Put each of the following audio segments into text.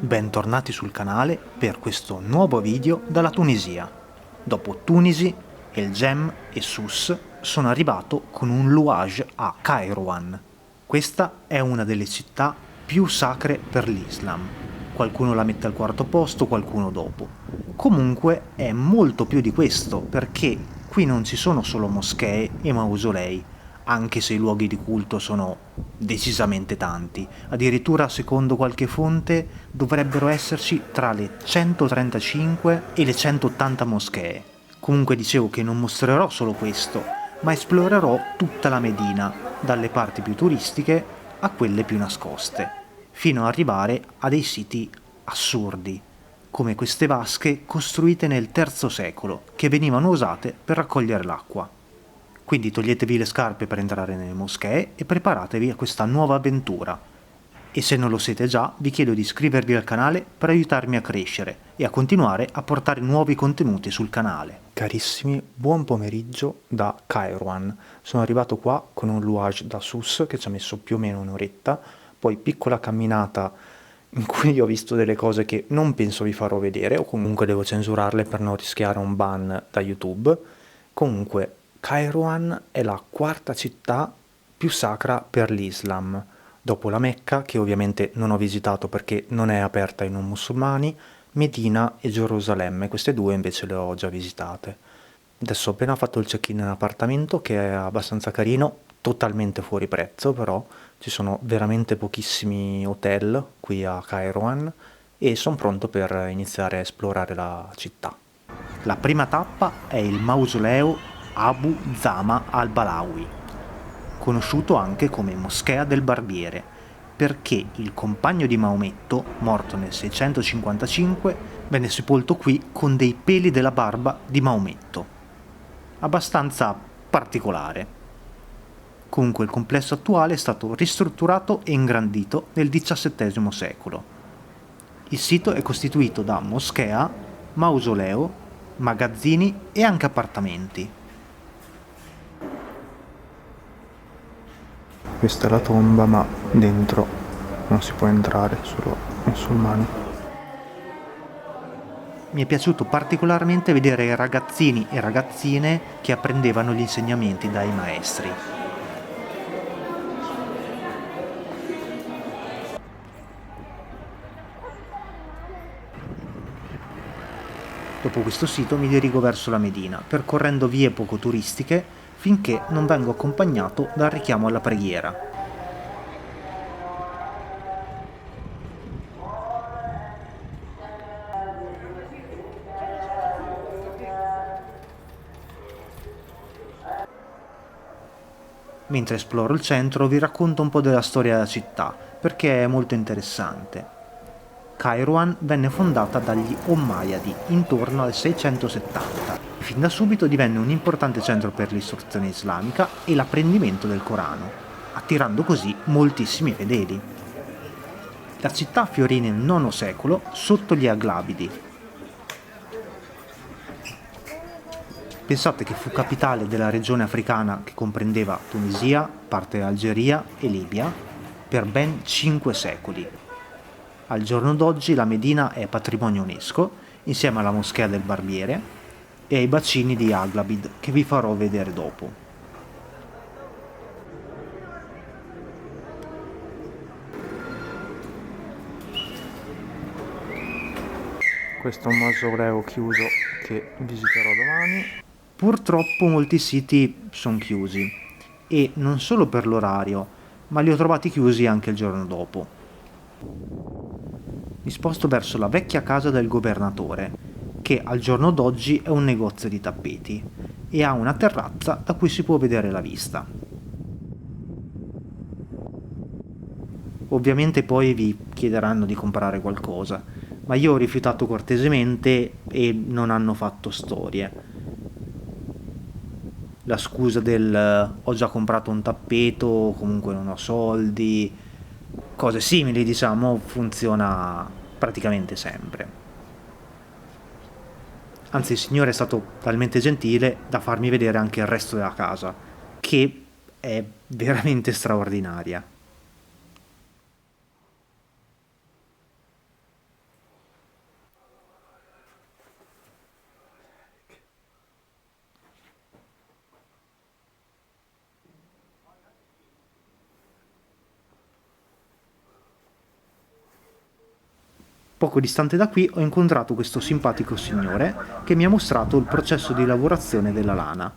Bentornati sul canale per questo nuovo video dalla Tunisia. Dopo Tunisi, El Jem e Sousse sono arrivato con un louage a Kairouan. Questa è una delle città più sacre per l'Islam. Qualcuno la mette al quarto posto, qualcuno dopo. Comunque è molto più di questo, perché qui non ci sono solo moschee e mausolei, anche se i luoghi di culto sono decisamente tanti. Addirittura, secondo qualche fonte, dovrebbero esserci tra le 135 e le 180 moschee. Comunque dicevo che non mostrerò solo questo, ma esplorerò tutta la Medina, dalle parti più turistiche a quelle più nascoste, fino ad arrivare a dei siti assurdi, come queste vasche costruite nel III secolo, che venivano usate per raccogliere l'acqua. Quindi toglietevi le scarpe per entrare nelle moschee e preparatevi a questa nuova avventura. E se non lo siete già, vi chiedo di iscrivervi al canale per aiutarmi a crescere e a continuare a portare nuovi contenuti sul canale. Carissimi, buon pomeriggio da Kairouan. Sono arrivato qua con un louage da Sousse che ci ha messo più o meno un'oretta, poi piccola camminata in cui ho visto delle cose che non penso vi farò vedere, o comunque devo censurarle per non rischiare un ban da YouTube. Comunque, Kairouan è la quarta città più sacra per l'Islam, dopo la Mecca, che ovviamente non ho visitato perché non è aperta ai non musulmani, Medina e Gerusalemme, queste due invece le ho già visitate. Adesso ho appena fatto il check-in in appartamento, che è abbastanza carino, totalmente fuori prezzo però, ci sono veramente pochissimi hotel qui a Kairouan e sono pronto per iniziare a esplorare la città. La prima tappa è il mausoleo Abu Zama al-Balawi, conosciuto anche come Moschea del Barbiere, perché il compagno di Maometto, morto nel 655, venne sepolto qui con dei peli della barba di Maometto. Abbastanza particolare. Comunque il complesso attuale è stato ristrutturato e ingrandito nel XVII secolo. Il sito è costituito da moschea, mausoleo, magazzini e anche appartamenti. Questa è la tomba, ma dentro non si può entrare, solo musulmani. Mi è piaciuto particolarmente vedere i ragazzini e ragazzine che apprendevano gli insegnamenti dai maestri. Dopo questo sito mi dirigo verso la Medina, percorrendo vie poco turistiche finché non vengo accompagnato dal richiamo alla preghiera. Mentre esploro il centro vi racconto un po' della storia della città, perché è molto interessante. Kairouan venne fondata dagli Ommeyadi intorno al 670. Fin da subito divenne un importante centro per l'istruzione islamica e l'apprendimento del Corano, attirando così moltissimi fedeli. La città fiorì nel IX secolo sotto gli Aglabidi. Pensate che fu capitale della regione africana che comprendeva Tunisia, parte dell'Algeria e Libia per ben 5 secoli. Al giorno d'oggi la Medina è patrimonio UNESCO, insieme alla Moschea del Barbiere e ai bacini di Aglabid, che vi farò vedere dopo. Questo è un mausoleo chiuso che visiterò domani. Purtroppo molti siti sono chiusi, e non solo per l'orario, ma li ho trovati chiusi anche il giorno dopo. Mi sposto verso la vecchia casa del governatore, che al giorno d'oggi è un negozio di tappeti e ha una terrazza da cui si può vedere la vista. Ovviamente poi vi chiederanno di comprare qualcosa, ma io ho rifiutato cortesemente e non hanno fatto storie. La scusa del ho già comprato un tappeto, comunque non ho soldi, cose simili, diciamo, funziona praticamente sempre. Anzi, il signore è stato talmente gentile da farmi vedere anche il resto della casa, che è veramente straordinaria. Poco distante da qui ho incontrato questo simpatico signore che mi ha mostrato il processo di lavorazione della lana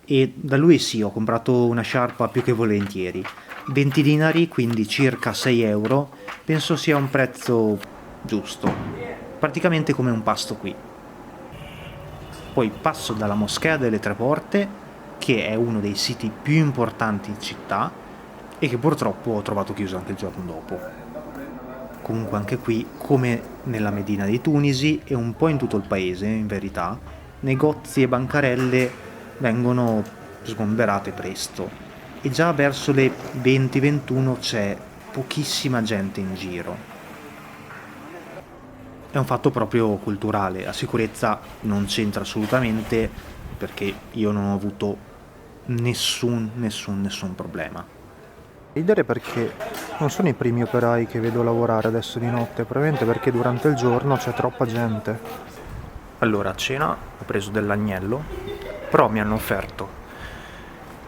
e da lui sì, ho comprato una sciarpa più che volentieri. 20 dinari, quindi circa 6 euro, penso sia un prezzo giusto, praticamente come un pasto qui. Poi passo dalla Moschea delle Tre Porte, che è uno dei siti più importanti in città e che purtroppo ho trovato chiuso anche il giorno dopo. Comunque anche qui, come nella Medina di Tunisi e un po' in tutto il paese, in verità, negozi e bancarelle vengono sgomberate presto e già verso le 20-21 c'è pochissima gente in giro. È un fatto proprio culturale, la sicurezza non c'entra assolutamente perché io non ho avuto nessun problema. Ridere perché non sono i primi operai che vedo lavorare adesso di notte, probabilmente perché durante il giorno c'è troppa gente. Allora, a cena ho preso dell'agnello, però mi hanno offerto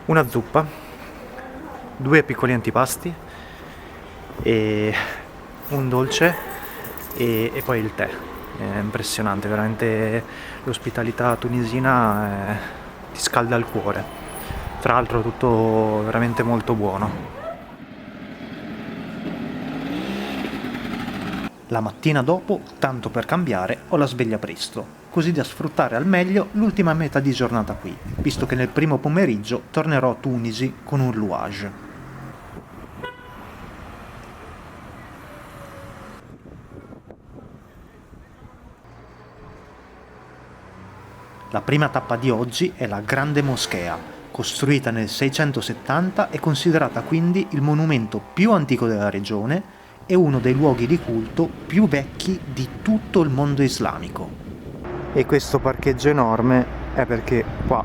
una zuppa, 2 piccoli antipasti e un dolce e poi il tè. È impressionante, veramente l'ospitalità tunisina ti scalda il cuore. Tra l'altro tutto veramente molto buono. La mattina dopo, tanto per cambiare, ho la sveglia presto, così da sfruttare al meglio l'ultima metà di giornata qui, visto che nel primo pomeriggio tornerò a Tunisi con un louage. La prima tappa di oggi è la Grande Moschea, costruita nel 670 e considerata quindi il monumento più antico della regione e uno dei luoghi di culto più vecchi di tutto il mondo islamico. E questo parcheggio enorme è perché qua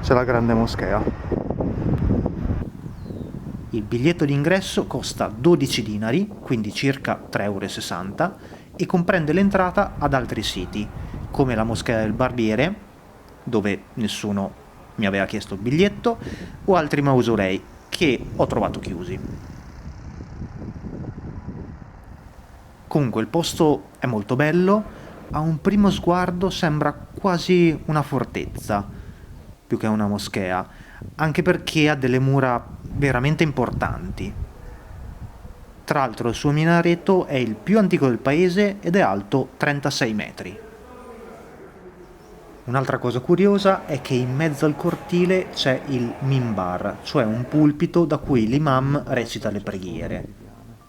c'è la grande moschea. Il biglietto d'ingresso costa 12 dinari, quindi circa 3,60 euro, e comprende l'entrata ad altri siti, come la Moschea del Barbiere, dove nessuno mi aveva chiesto il biglietto, o altri mausolei, che ho trovato chiusi. Comunque il posto è molto bello, a un primo sguardo sembra quasi una fortezza, più che una moschea, anche perché ha delle mura veramente importanti. Tra l'altro il suo minareto è il più antico del paese ed è alto 36 metri. Un'altra cosa curiosa è che in mezzo al cortile c'è il minbar, cioè un pulpito da cui l'imam recita le preghiere.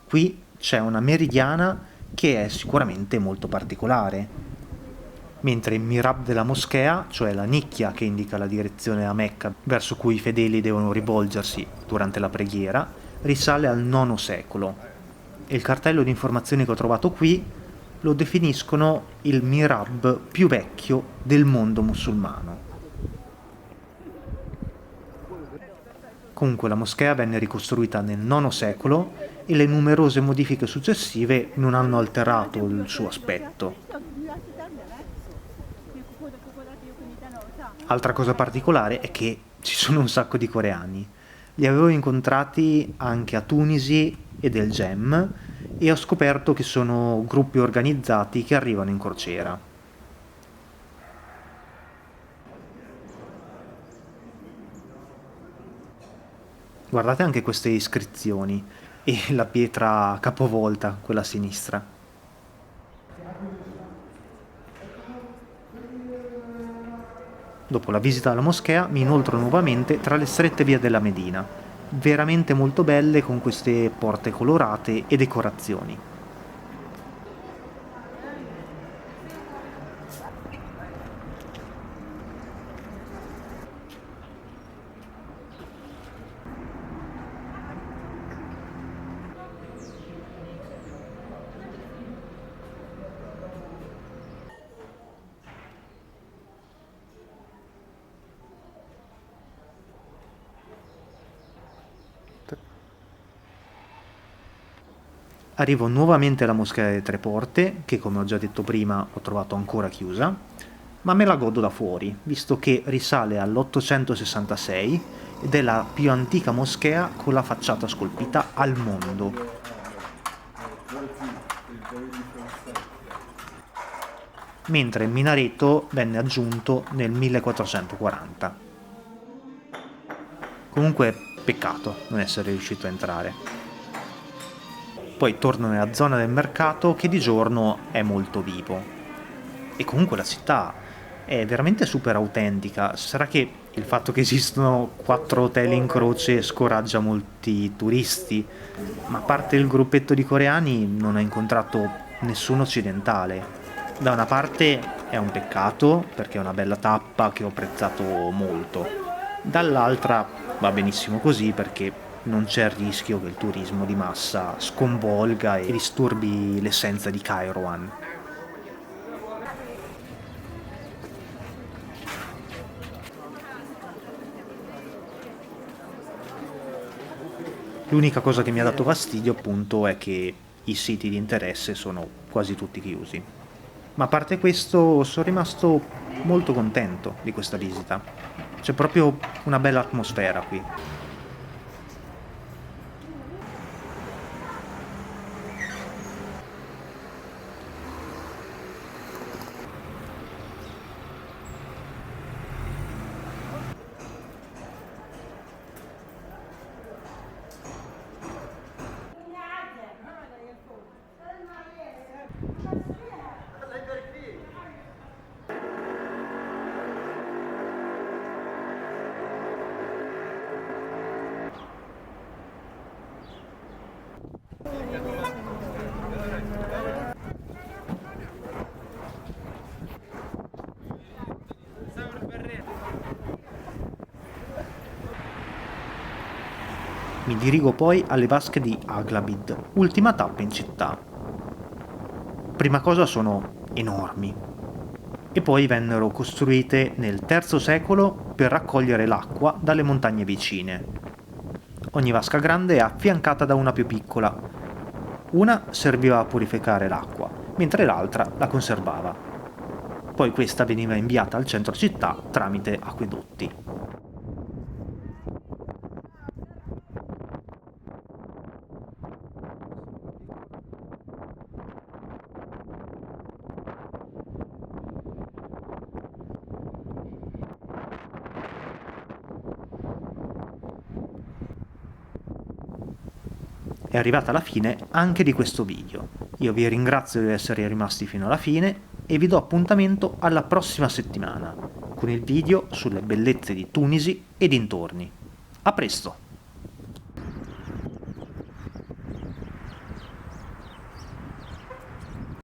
Qui c'è una meridiana che è sicuramente molto particolare, mentre il mihrab della moschea, cioè la nicchia che indica la direzione a Mecca verso cui i fedeli devono rivolgersi durante la preghiera, risale al IX secolo e il cartello di informazioni che ho trovato qui lo definiscono il mihrab più vecchio del mondo musulmano. Comunque la moschea venne ricostruita nel IX secolo e le numerose modifiche successive non hanno alterato il suo aspetto. Altra cosa particolare è che ci sono un sacco di coreani. Li avevo incontrati anche a Tunisi e del GEM e ho scoperto che sono gruppi organizzati che arrivano in crociera. Guardate anche queste iscrizioni e la pietra capovolta, quella a sinistra. Dopo la visita alla moschea mi inoltro nuovamente tra le strette vie della Medina, veramente molto belle con queste porte colorate e decorazioni. Arrivo nuovamente alla Moschea delle Tre Porte, che come ho già detto prima ho trovato ancora chiusa, ma me la godo da fuori, visto che risale all'866 ed è la più antica moschea con la facciata scolpita al mondo. mentre il minareto venne aggiunto nel 1440. Comunque peccato non essere riuscito a entrare. Poi torno nella zona del mercato che di giorno è molto vivo. E comunque la città è veramente super autentica. Sarà che il fatto che esistono 4 hotel in croce scoraggia molti turisti, ma a parte il gruppetto di coreani non ho incontrato nessun occidentale. Da una parte è un peccato perché è una bella tappa che ho apprezzato molto, dall'altra va benissimo così perché non c'è il rischio che il turismo di massa sconvolga e disturbi l'essenza di Kairouan. L'unica cosa che mi ha dato fastidio appunto è che i siti di interesse sono quasi tutti chiusi. Ma a parte questo sono rimasto molto contento di questa visita. C'è proprio una bella atmosfera qui. Mi dirigo poi alle vasche di Aglabid, ultima tappa in città. Prima cosa sono enormi e poi vennero costruite nel III secolo per raccogliere l'acqua dalle montagne vicine. Ogni vasca grande è affiancata da una più piccola. Una serviva a purificare l'acqua, mentre l'altra la conservava. Poi questa veniva inviata al centro città tramite acquedotti. È arrivata la fine anche di questo video. Io vi ringrazio di essere rimasti fino alla fine e vi do appuntamento alla prossima settimana con il video sulle bellezze di Tunisi e dintorni. A presto!